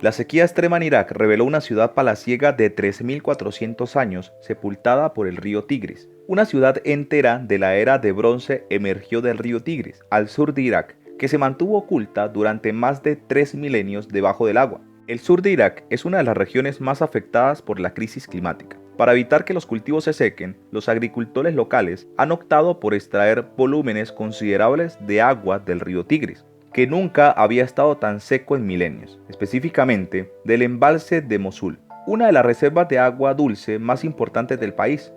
La sequía extrema en Irak reveló una ciudad palaciega de 3.400 años sepultada por el río Tigris. Una ciudad entera de la era de bronce emergió del río Tigris, al sur de Irak, que se mantuvo oculta durante más de 3 milenios debajo del agua. El sur de Irak es una de las regiones más afectadas por la crisis climática. Para evitar que los cultivos se sequen, los agricultores locales han optado por extraer volúmenes considerables de agua del río Tigris, que nunca había estado tan seco en milenios, específicamente del embalse de Mosul, una de las reservas de agua dulce más importantes del país.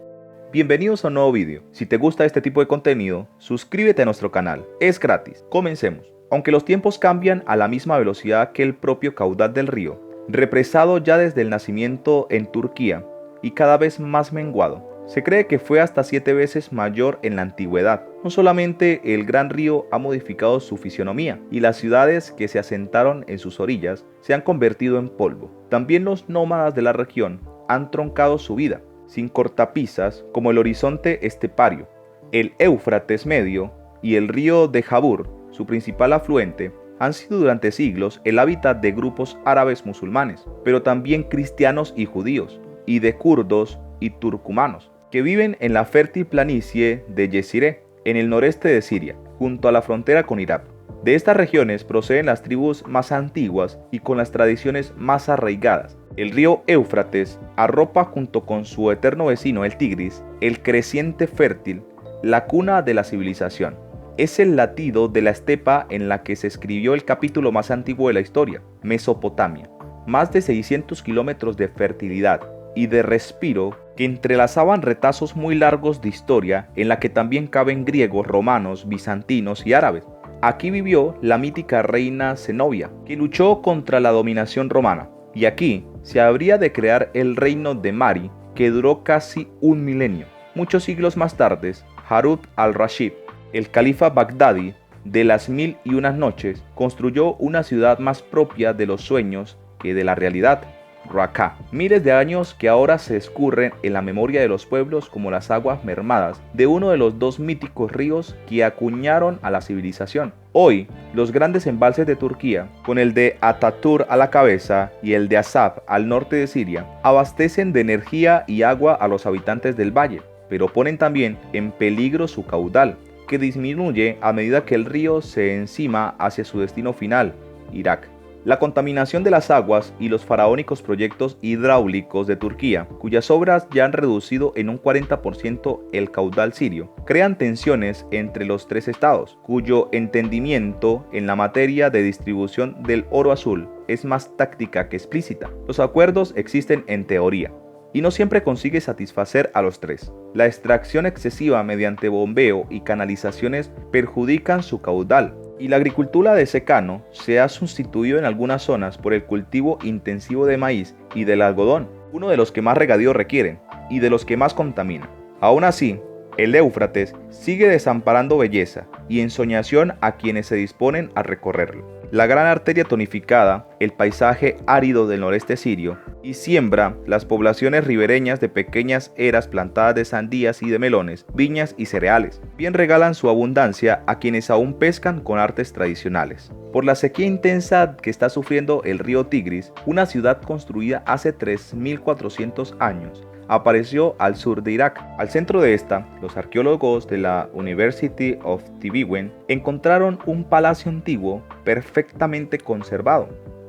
Bienvenidos a un nuevo vídeo. Si te gusta este tipo de contenido, suscríbete a nuestro canal, es gratis. Comencemos. Aunque los tiempos cambian a la misma velocidad que el propio caudal del río, represado ya desde el nacimiento en Turquía y cada vez más menguado, se cree que fue hasta 7 veces mayor en la antigüedad. No solamente el gran río ha modificado su fisionomía y las ciudades que se asentaron en sus orillas se han convertido en polvo, también los nómadas de la región han troncado su vida, sin cortapisas como el horizonte estepario. El Éufrates medio y el río de Jabur, su principal afluente, han sido durante siglos el hábitat de grupos árabes musulmanes, pero también cristianos y judíos, y de kurdos y turcumanos, que viven en la fértil planicie de Yeziré, en el noreste de Siria, junto a la frontera con Irak. De estas regiones proceden las tribus más antiguas y con las tradiciones más arraigadas. El río Éufrates arropa junto con su eterno vecino el Tigris, el creciente fértil, la cuna de la civilización. Es el latido de la estepa en la que se escribió el capítulo más antiguo de la historia, Mesopotamia. Más de 600 kilómetros de fertilidad y de respiro que entrelazaban retazos muy largos de historia en la que también caben griegos, romanos, bizantinos y árabes. Aquí vivió la mítica reina Zenobia, que luchó contra la dominación romana, y aquí se habría de crear el reino de Mari, que duró casi un milenio. Muchos siglos más tarde, Harun al-Rashid, el califa bagdadi de las 1001 noches, construyó una ciudad más propia de los sueños que de la realidad, Raqqa. Miles de años que ahora se escurren en la memoria de los pueblos como las aguas mermadas de uno de los dos míticos ríos que acuñaron a la civilización. Hoy, los grandes embalses de Turquía, con el de Ataturk a la cabeza y el de Asab al norte de Siria, abastecen de energía y agua a los habitantes del valle, pero ponen también en peligro su caudal, que disminuye a medida que el río se encima hacia su destino final, Irak. La contaminación de las aguas y los faraónicos proyectos hidráulicos de Turquía, cuyas obras ya han reducido en un 40% el caudal sirio, crean tensiones entre los tres estados, cuyo entendimiento en la materia de distribución del oro azul es más táctica que explícita. Los acuerdos existen en teoría, y no siempre consigue satisfacer a los tres. La extracción excesiva mediante bombeo y canalizaciones perjudican su caudal, y la agricultura de secano se ha sustituido en algunas zonas por el cultivo intensivo de maíz y del algodón, uno de los que más regadío requieren y de los que más contaminan. Aún así, el Éufrates sigue desamparando belleza y ensoñación a quienes se disponen a recorrerlo. La gran arteria tonificada, el paisaje árido del noreste sirio, y siembra las poblaciones ribereñas de pequeñas eras plantadas de sandías y de melones, viñas y cereales. Bien regalan su abundancia a quienes aún pescan con artes tradicionales. Por la sequía intensa que está sufriendo el río Tigris, una ciudad construida hace 3.400 años, apareció al sur de Irak. Al centro de esta, los arqueólogos de la University of Tübingen encontraron un palacio antiguo perfectamente conservado,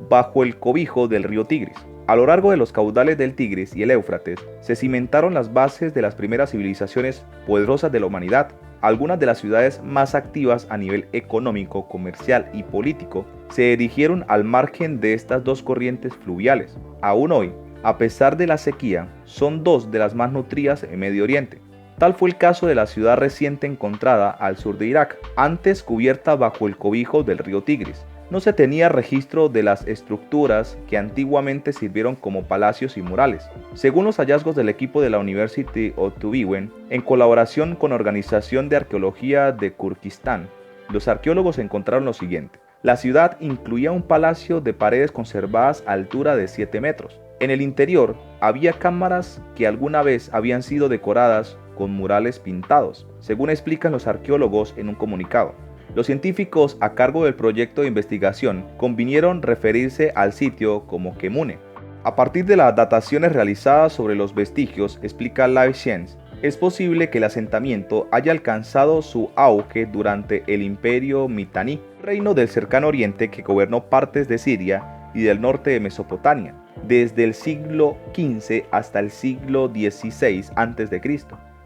bajo el cobijo del río Tigris. A lo largo de los caudales del Tigris y el Éufrates se cimentaron las bases de las primeras civilizaciones poderosas de la humanidad. Algunas de las ciudades más activas a nivel económico, comercial y político se erigieron al margen de estas dos corrientes fluviales. Aún hoy, a pesar de la sequía, son dos de las más nutridas en Medio Oriente. Tal fue el caso de la ciudad reciente encontrada al sur de Irak, antes cubierta bajo el cobijo del río Tigris. No se tenía registro de las estructuras que antiguamente sirvieron como palacios y murales. Según los hallazgos del equipo de la University of Tübingen, en colaboración con la Organización de Arqueología de Kirguistán, los arqueólogos encontraron lo siguiente. La ciudad incluía un palacio de paredes conservadas a altura de 7 metros. En el interior había cámaras que alguna vez habían sido decoradas con murales pintados, según explican los arqueólogos en un comunicado. Los científicos a cargo del proyecto de investigación convinieron referirse al sitio como Kemune. A partir de las dataciones realizadas sobre los vestigios, explica Life Science, es posible que el asentamiento haya alcanzado su auge durante el Imperio Mitanni, reino del cercano oriente que gobernó partes de Siria y del norte de Mesopotamia, desde el siglo XV hasta el siglo XVI a.C.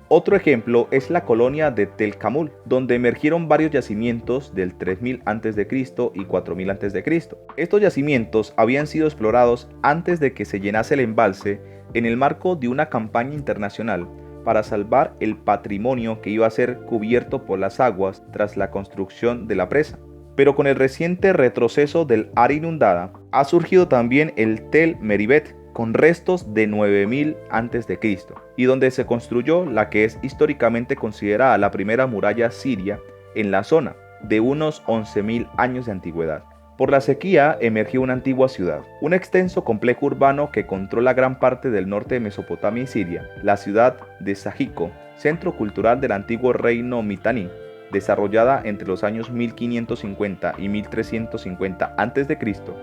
Otro ejemplo es la colonia de Tel Kamul, donde emergieron varios yacimientos del 3000 a.C. y 4000 a.C. Estos yacimientos habían sido explorados antes de que se llenase el embalse en el marco de una campaña internacional para salvar el patrimonio que iba a ser cubierto por las aguas tras la construcción de la presa. Pero con el reciente retroceso del área inundada, ha surgido también el Tel Meribet, con restos de 9000 a.C., y donde se construyó la que es históricamente considerada la primera muralla siria en la zona, de unos 11.000 años de antigüedad. Por la sequía emergió una antigua ciudad, un extenso complejo urbano que controla gran parte del norte de Mesopotamia y Siria, la ciudad de Sajico, centro cultural del antiguo reino Mitanni, desarrollada entre los años 1550 y 1350 a.C.,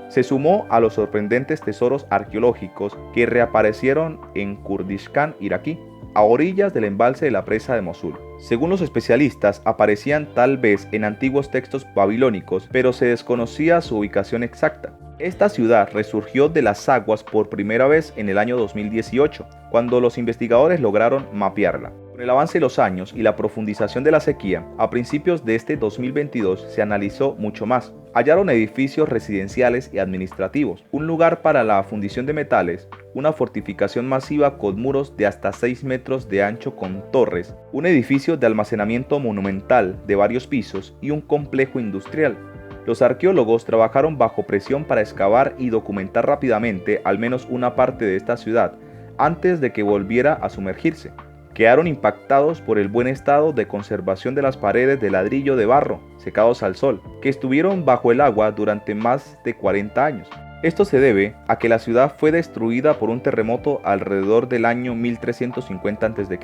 se sumó a los sorprendentes tesoros arqueológicos que reaparecieron en Kurdistán iraquí, a orillas del embalse de la presa de Mosul. Según los especialistas, aparecían tal vez en antiguos textos babilónicos, pero se desconocía su ubicación exacta. Esta ciudad resurgió de las aguas por primera vez en el año 2018, cuando los investigadores lograron mapearla. Con el avance de los años y la profundización de la sequía, a principios de este 2022 se analizó mucho más. Hallaron edificios residenciales y administrativos, un lugar para la fundición de metales, una fortificación masiva con muros de hasta 6 metros de ancho con torres, un edificio de almacenamiento monumental de varios pisos y un complejo industrial. Los arqueólogos trabajaron bajo presión para excavar y documentar rápidamente al menos una parte de esta ciudad antes de que volviera a sumergirse. Quedaron impactados por el buen estado de conservación de las paredes de ladrillo de barro, secados al sol, que estuvieron bajo el agua durante más de 40 años. Esto se debe a que la ciudad fue destruida por un terremoto alrededor del año 1350 a.C.,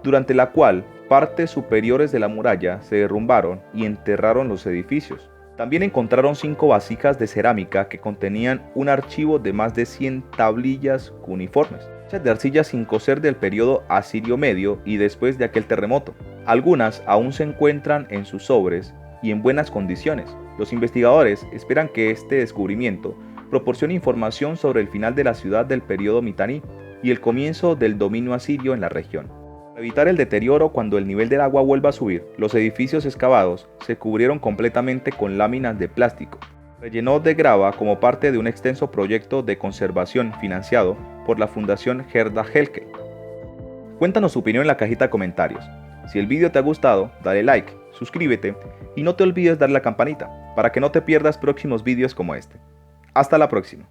durante la cual partes superiores de la muralla se derrumbaron y enterraron los edificios. También encontraron 5 vasijas de cerámica que contenían un archivo de más de 100 tablillas cuneiformes, hechas de arcilla sin cocer del periodo asirio medio y después de aquel terremoto. Algunas aún se encuentran en sus sobres y en buenas condiciones. Los investigadores esperan que este descubrimiento proporcione información sobre el final de la ciudad del periodo Mitanni y el comienzo del dominio asirio en la región. Para evitar el deterioro cuando el nivel del agua vuelva a subir, los edificios excavados se cubrieron completamente con láminas de plástico, rellenó de grava como parte de un extenso proyecto de conservación financiado por la Fundación Gerda Helke. Cuéntanos su opinión en la cajita de comentarios. Si el vídeo te ha gustado, dale like, suscríbete y no te olvides darle a la campanita para que no te pierdas próximos vídeos como este. Hasta la próxima.